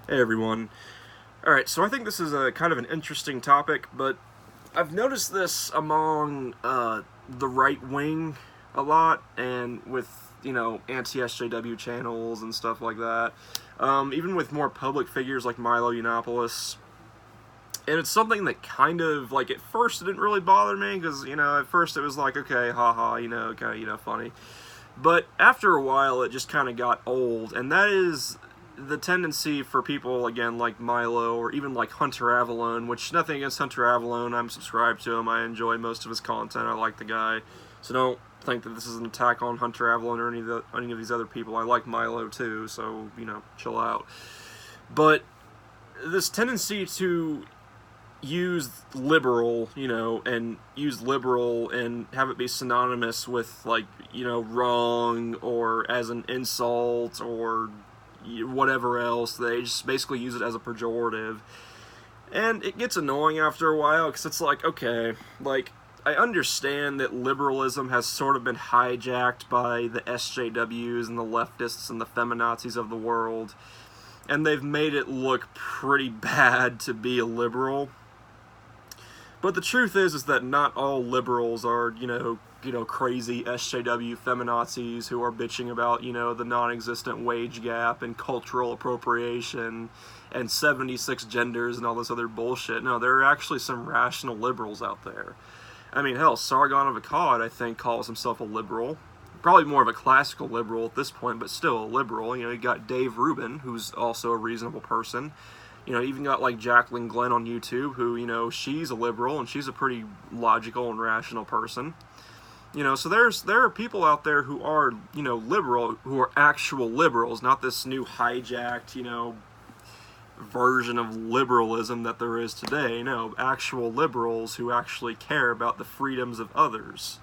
Hey everyone. Alright, so I think this is a kind of an interesting topic, but I've noticed this among the right wing a lot, and with, anti-SJW channels and stuff like that. Even with more public figures like Milo Yiannopoulos. And it's something that kind of, like, at first it didn't really bother me, because, at first it was like, okay, haha, kind of, funny. But after a while, it just kind of got old, and that is the tendency for people, again, like Milo, or even like Hunter Avallone, which, nothing against Hunter Avallone, I'm subscribed to him, I enjoy most of his content, I like the guy, so don't think that this is an attack on Hunter Avallone or any of these other people. I like Milo too, so, chill out. But this tendency to use liberal, and use liberal and have it be synonymous with, like, wrong, or as an insult, or whatever else. They just basically use it as a pejorative. And it gets annoying after a while, because it's like, okay, like, I understand that liberalism has sort of been hijacked by the SJWs and the leftists and the feminazis of the world, and they've made it look pretty bad to be a liberal. But the truth is that not all liberals are, crazy SJW feminazis who are bitching about, the non-existent wage gap and cultural appropriation and 76 genders and all this other bullshit. No, there are actually some rational liberals out there. I mean, hell, Sargon of Akkad, I think, calls himself a liberal. Probably more of a classical liberal at this point, but still a liberal. You got Dave Rubin, who's also a reasonable person. Even got like Jacqueline Glenn on YouTube, who, she's a liberal and she's a pretty logical and rational person. So there are people out there who are, liberal, who are actual liberals, not this new hijacked, version of liberalism that there is today. No, actual liberals who actually care about the freedoms of others.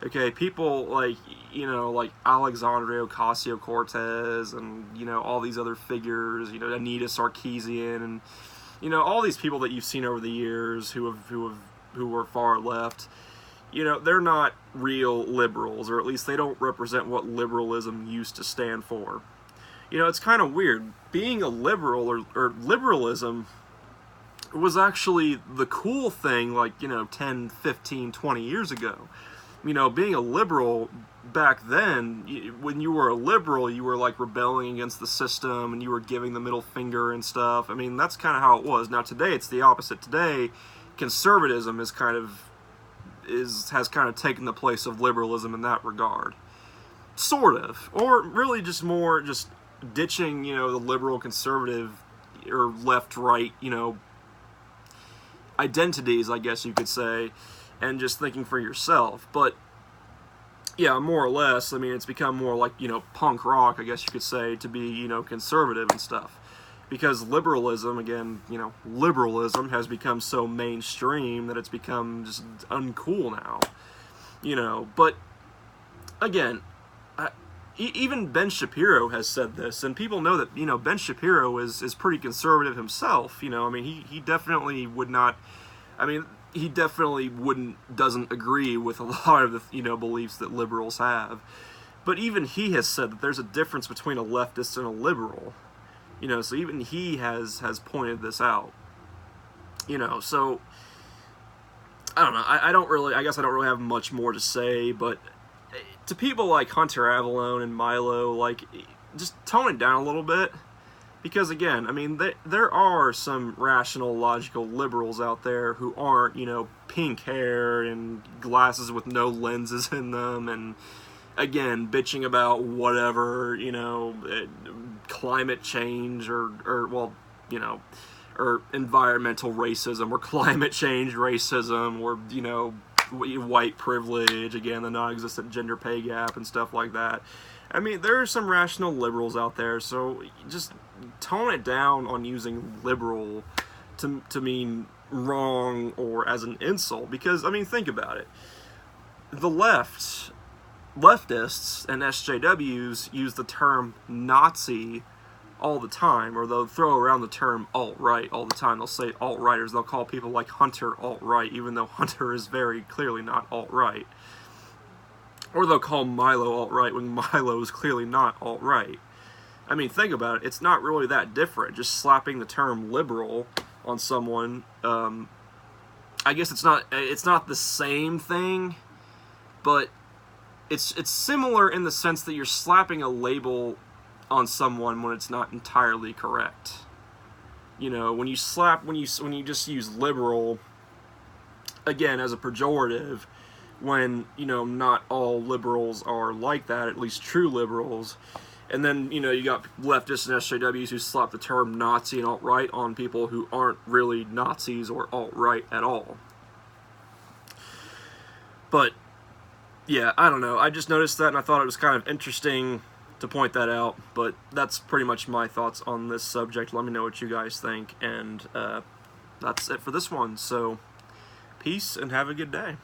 Okay, people like, like Alexandria Ocasio-Cortez and, all these other figures, Anita Sarkeesian and, all these people that you've seen over the years who were far left, they're not real liberals, or at least they don't represent what liberalism used to stand for. It's kind of weird. Being a liberal, or liberalism, was actually the cool thing, like, 10, 15, 20 years ago. Being a liberal back then, when you were a liberal, you were like rebelling against the system and you were giving the middle finger and stuff. I mean, that's kind of how it was. Now today it's the opposite. Today, conservatism has kind of taken the place of liberalism in that regard. Sort of. Or really just more just ditching, the liberal conservative or left right, identities, I guess you could say, and just thinking for yourself. But yeah, more or less, I mean, it's become more like, punk rock, I guess you could say, to be, conservative and stuff. Because liberalism, again, liberalism has become so mainstream that it's become just uncool now. But again, even Ben Shapiro has said this, and people know that, Ben Shapiro is pretty conservative himself. I mean, he definitely would not, I mean, he definitely doesn't agree with a lot of the, beliefs that liberals have. But even he has said that there's a difference between a leftist and a liberal. So even he has pointed this out. So, I don't know, I guess I don't really have much more to say, but to people like Hunter Avallone and Milo, like, just tone it down a little bit. Because, again, I mean, there are some rational, logical liberals out there who aren't, pink hair and glasses with no lenses in them, and, again, bitching about whatever, climate change or or environmental racism, or climate change racism, or, white privilege, again, the non-existent gender pay gap and stuff like that. I mean, there are some rational liberals out there, so just tone it down on using liberal to mean wrong or as an insult. Because, I mean, think about it. The leftists and SJWs use the term Nazi all the time, or they'll throw around the term alt-right all the time. They'll say alt-righters. They'll call people like Hunter alt-right, even though Hunter is very clearly not alt-right. Or they'll call Milo alt-right when Milo is clearly not alt-right. I mean, think about it. It's not really that different. Just slapping the term liberal on someone. I guess it's not the same thing, but it's similar in the sense that you're slapping a label on someone when it's not entirely correct. You know, when you just use liberal again as a pejorative, when, you know, not all liberals are like that, at least true liberals. And then, you know, you got leftists and SJWs who slap the term Nazi and alt-right on people who aren't really Nazis or alt-right at all. But, yeah, I don't know. I just noticed that and I thought it was kind of interesting to point that out. But that's pretty much my thoughts on this subject. Let me know what you guys think. And that's it for this one. So, peace and have a good day.